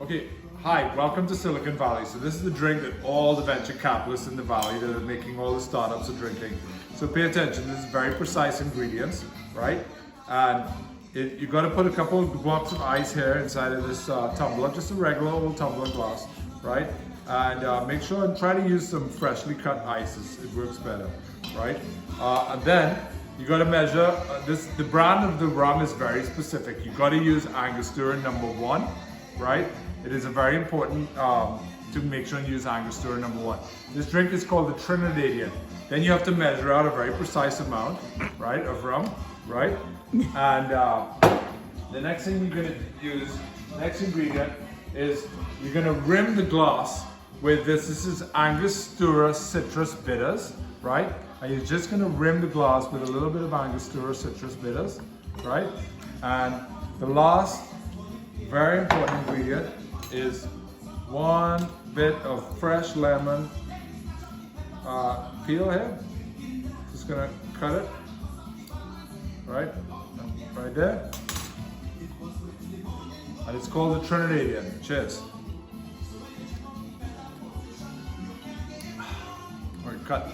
Okay, hi, welcome to Silicon Valley. So this is the drink that all the venture capitalists in the valley that are making all the startups are drinking. So pay attention, this is very precise ingredients, right? And you got to put a couple of blocks of ice here inside of this tumbler, just a regular old tumbler glass, right? And make sure and try to use some freshly cut ices, it works better, right? And then you got to measure, the brand of the rum is very specific. You got to use Angostura #1, right? It is very important to make sure you use Angostura #1. This drink is called the Trinidadian. Then you have to measure out a very precise amount, right, of rum, right? And the next thing you're gonna use, next ingredient is you're gonna rim the glass with this. This is Angostura citrus bitters, right? And you're just gonna rim the glass with a little bit of Angostura citrus bitters, right? And the last very important ingredient is 1 bit of fresh lemon peel here. Just gonna cut it right there, and it's called the Trinidadian. Cheers. All right, cut.